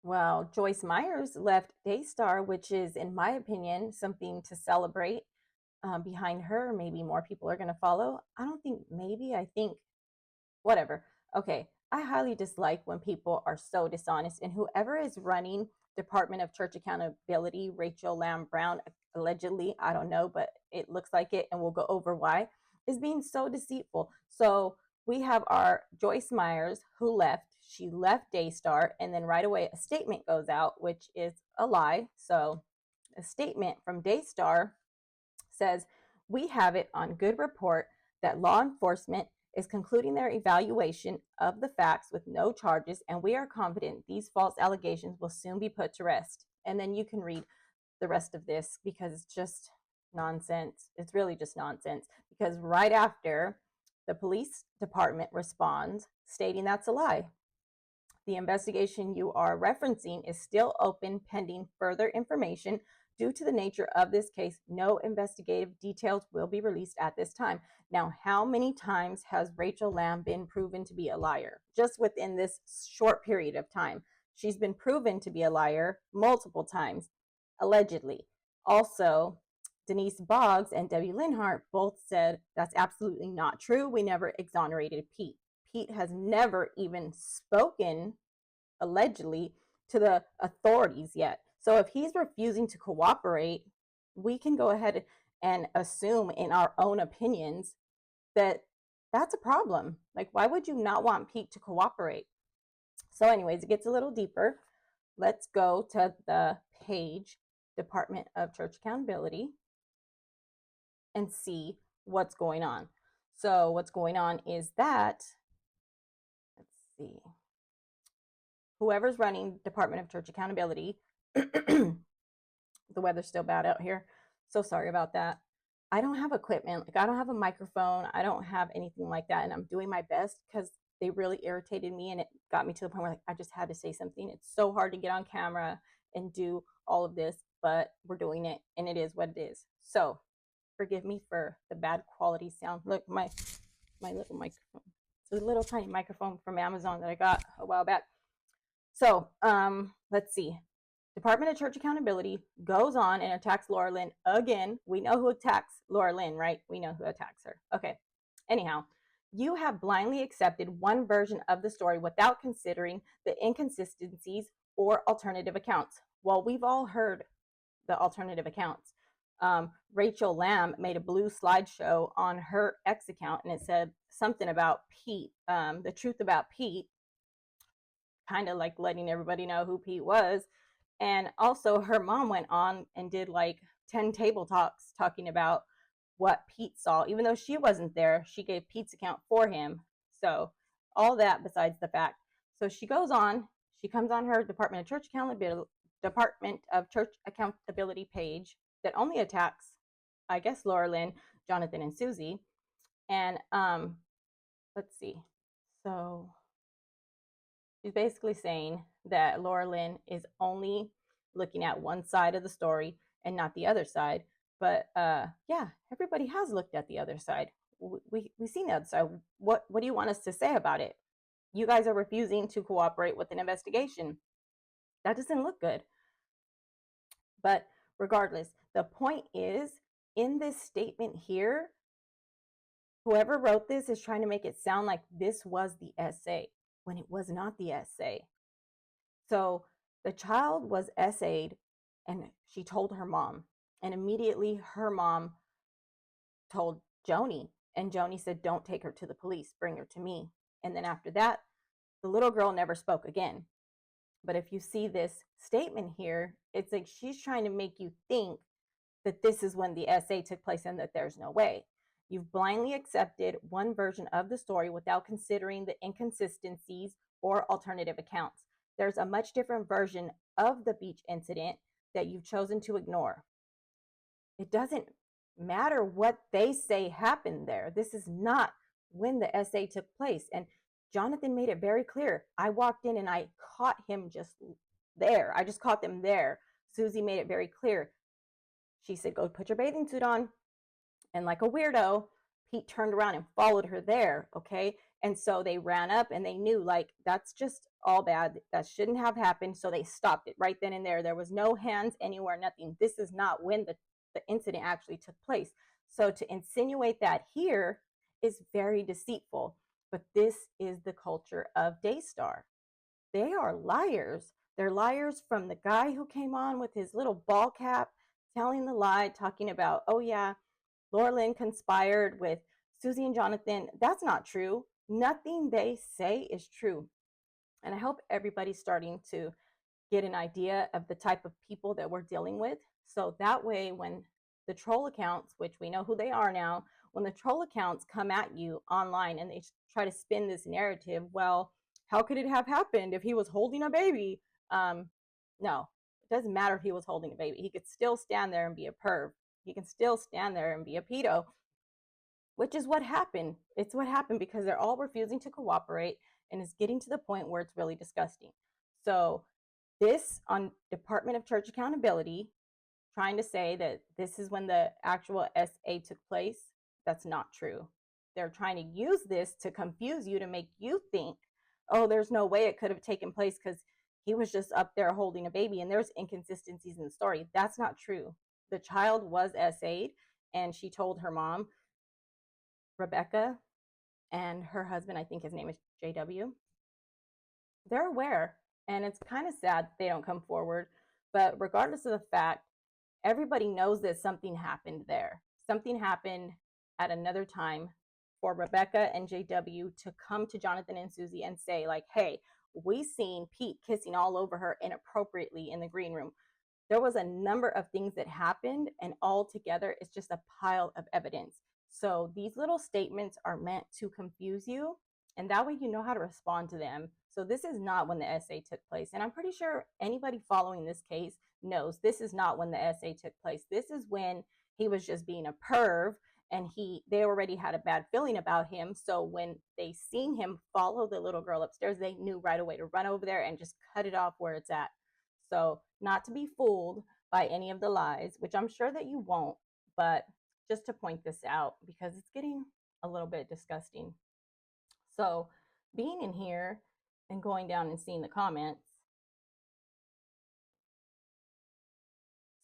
Well, Joyce Myers left Daystar, which is, in my opinion, something to celebrate. Behind her, maybe more people are going to follow. I don't think maybe, I think whatever. Okay, I highly dislike when people are so dishonest, and whoever is running Department of Church Accountability, Rachel Lamb Brown, allegedly, I don't know, but it looks like it, and we'll go over why, is being so deceitful. So we have our Joyce Myers who left. She left Daystar, and then right away a statement goes out, which is a lie. So a statement from Daystar says, we have it on good report that law enforcement is concluding their evaluation of the facts with no charges, and we are confident these false allegations will soon be put to rest. And then you can read the rest of this because it's just nonsense. It's really just nonsense, because right after, the police department responds stating that's a lie. The investigation you are referencing is still open pending further information. Due to the nature of this case, no investigative details will be released at this time. Now, how many times has Rachel Lamb been proven to be a liar? Just within this short period of time, she's been proven to be a liar multiple times, allegedly. Also, Denise Boggs and Debbie Linhart both said that's absolutely not true. We never exonerated Pete. Pete has never even spoken, allegedly, to the authorities yet. So if he's refusing to cooperate, we can go ahead and assume in our own opinions that that's a problem. Like, why would you not want Pete to cooperate? So anyways, it gets a little deeper. Let's go to the page, Department of Church Accountability, and see what's going on. So what's going on is that, let's see, whoever's running Department of Church Accountability, the weather's still bad out here, so sorry about that. I don't have equipment, like I don't have a microphone, I don't have anything like that, and I'm doing my best because they really irritated me, and it got me to the point where, like, I just had to say something. It's so hard to get on camera and do all of this, but we're doing it, and it is what it is. So forgive me for the bad quality sound. Look, my little microphone. It's a little tiny microphone from Amazon that I got a while back. So let's see. Department of Church Accountability goes on and attacks Laura Lynn again. We know who attacks Laura Lynn, right? We know who attacks her. Okay. Anyhow, you have blindly accepted one version of the story without considering the inconsistencies or alternative accounts. Well, we've all heard the alternative accounts. Rachel Lamb made a blue slideshow on her X account, and it said something about Pete, the truth about Pete, kind of like letting everybody know who Pete was. And also her mom went on and did like 10 table talks talking about what Pete saw. Even though she wasn't there, she gave Pete's account for him. So all that besides the fact. So she goes on, she comes on her Department of Church Accountability page that only attacks, I guess, Laura Lynn, Jonathan, and Susie. And let's see. So she's basically saying that Laura Lynn is only looking at one side of the story and not the other side. But yeah, everybody has looked at the other side. We've seen the other side. What do you want us to say about it? You guys are refusing to cooperate with an investigation. That doesn't look good. But regardless, the point is, in this statement here, whoever wrote this is trying to make it sound like this was the essay, when it was not the essay. So the child was essayed, and she told her mom, and immediately her mom told Joni, and Joni said, don't take her to the police, bring her to me. And then after that, the little girl never spoke again. But if you see this statement here, it's like she's trying to make you think that this is when the essay took place and that there's no way. You've blindly accepted one version of the story without considering the inconsistencies or alternative accounts. There's a much different version of the beach incident that you've chosen to ignore. It doesn't matter what they say happened there. This is not when the essay took place. And Jonathan made it very clear. I walked in and I caught him just there. I just caught them there. Susie made it very clear. She said, go put your bathing suit on. And like a weirdo, Pete turned around and followed her there, okay? And so they ran up and they knew, like, that's just all bad. That shouldn't have happened. So they stopped it right then and there. There was no hands anywhere, nothing. This is not when the incident actually took place. So to insinuate that here is very deceitful. But this is the culture of Daystar. They are liars. They're liars from the guy who came on with his little ball cap, telling the lie, talking about, oh, yeah, Laura Lynn conspired with Susie and Jonathan. That's not true. Nothing they say is true. And I hope everybody's starting to get an idea of the type of people that we're dealing with. So that way, when the troll accounts, which we know who they are now, when the troll accounts come at you online and they try to spin this narrative, well, how could it have happened if he was holding a baby? No, it doesn't matter if he was holding a baby. He could still stand there and be a perv. He can still stand there and be a pedo, which is what happened. It's what happened because they're all refusing to cooperate, and it's getting to the point where it's really disgusting. So this on Department of Church Accountability, trying to say that this is when the actual SA took place, that's not true. They're trying to use this to confuse you, to make you think, oh, there's no way it could have taken place because he was just up there holding a baby, and there's inconsistencies in the story. That's not true. The child was SA'd, and she told her mom, Rebecca, and her husband, I think his name is JW. They're aware, and it's kind of sad they don't come forward. But regardless of the fact, everybody knows that something happened there. Something happened at another time for Rebecca and JW to come to Jonathan and Susie and say, like, hey, we seen Pete kissing all over her inappropriately in the green room. There was a number of things that happened, and all together it's just a pile of evidence. So these little statements are meant to confuse you, and that way you know how to respond to them. So this is not when the SA took place, and I'm pretty sure anybody following this case knows this is not when the SA took place. This is when he was just being a perv, and they already had a bad feeling about him. So when they seen him follow the little girl upstairs, they knew right away to run over there and just cut it off where it's at. So not to be fooled by any of the lies, which I'm sure that you won't, but just to point this out because it's getting a little bit disgusting. So being in here and going down and seeing the comments,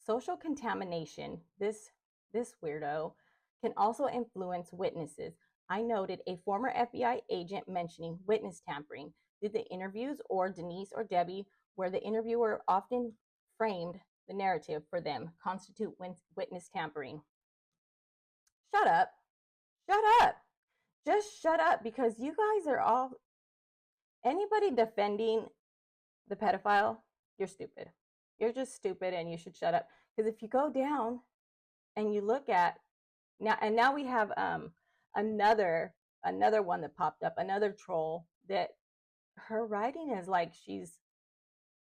social contamination, this weirdo, can also influence witnesses. I noted a former FBI agent mentioning witness tampering. Did the interviews or Denise or Debbie, where the interviewer often framed the narrative for them, constitute witness tampering? Shut up. Shut up. Just shut up, because you guys are all, anybody defending the pedophile, you're stupid. You're just stupid, and you should shut up. Because if you go down and you look at now we have another one that popped up, another troll that her writing is like she's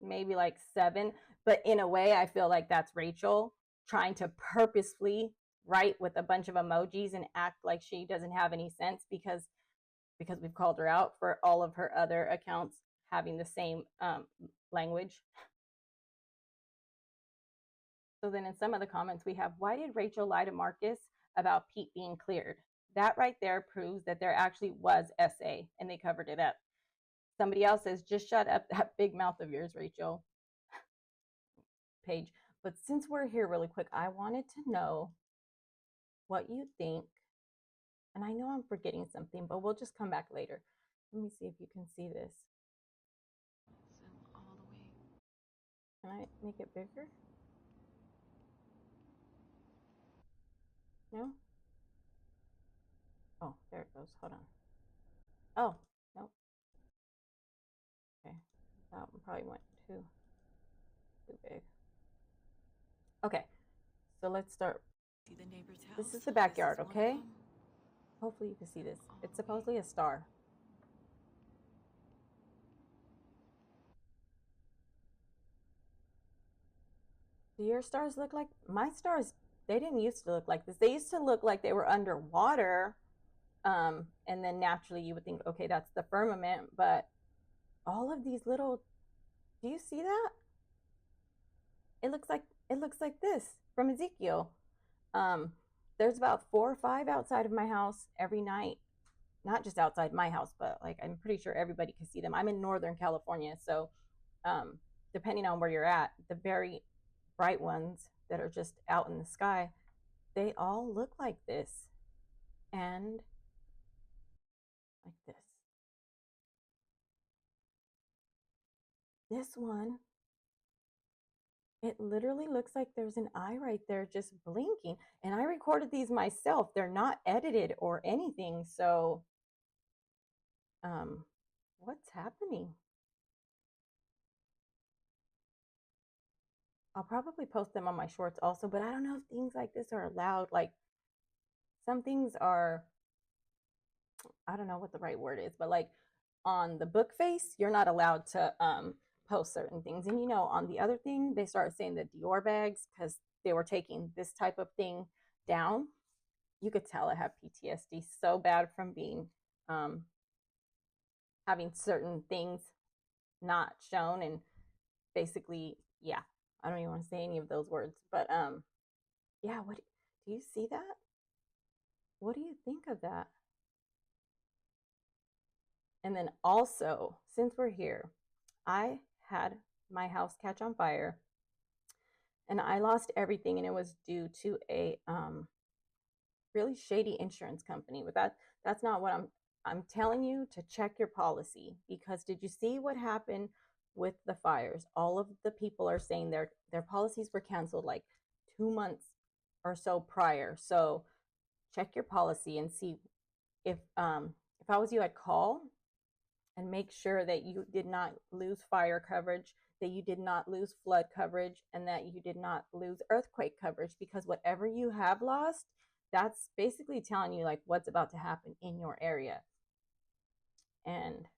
maybe like 7, but in a way I feel like that's Rachel trying to purposefully write with a bunch of emojis and act like she doesn't have any sense because we've called her out for all of her other accounts having the same language. So then in some of the comments we have, why did Rachel lie to Marcus about Pete being cleared? That right there proves that there actually was SA and they covered it up. Somebody else says, just shut up that big mouth of yours, Rachel. Paige. But since we're here really quick, I wanted to know what you think. And I know I'm forgetting something, but we'll just come back later. Let me see if you can see this. All the way. Can I make it bigger? No? Oh, there it goes. Hold on. Oh, nope. Okay. That one probably went too big. Okay. So let's start. See the neighbor's house? This is the backyard, okay? Hopefully you can see this. It's supposedly a star. Do your stars look like my stars? They didn't used to look like this. They used to look like they were underwater. And then naturally you would think, okay, that's the firmament, but all of these little, do you see that? It looks like this from Ezekiel. There's about 4 or 5 outside of my house every night. not just outside my house, but like I'm pretty sure everybody can see them. I'm in Northern California, so um, depending on where you're at, the very bright ones that are just out in the sky, they all look like this and like this. This one, it literally looks like there's an eye right there just blinking. And I recorded these myself. They're not edited or anything. So, um, what's happening? I'll probably post them on my shorts also, but I don't know if things like this are allowed. Like some things are, I don't know what the right word is, but like on the book face, you're not allowed to post certain things. And you know, on the other thing, they started saying the Dior bags because they were taking this type of thing down. You could tell I have PTSD so bad from being um, having certain things not shown and basically, yeah, I don't even want to say any of those words, but yeah, what do you see that? What do you think of that? And then also, since we're here, I had my house catch on fire and I lost everything, and it was due to a really shady insurance company. But that's not what I'm telling you to check your policy, because did you see what happened with the fires? All of the people are saying their policies were canceled like 2 months or so prior. So check your policy and see if I was you, I'd call and make sure that you did not lose fire coverage, that you did not lose flood coverage, and that you did not lose earthquake coverage, because whatever you have lost, that's basically telling you like what's about to happen in your area. And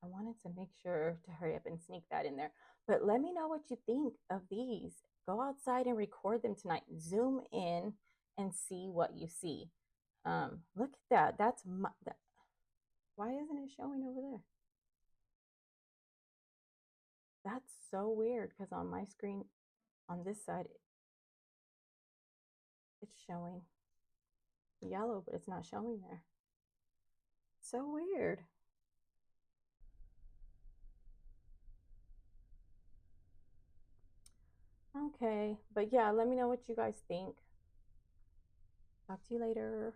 I wanted to make sure to hurry up and sneak that in there. But let me know what you think of these. Go outside and record them tonight. Zoom in and see what you see. Look at that. That's my, that. Why isn't it showing over there? That's so weird because on my screen on this side, it's showing yellow, but it's not showing there. So weird. Okay, but yeah, let me know what you guys think. Talk to you later.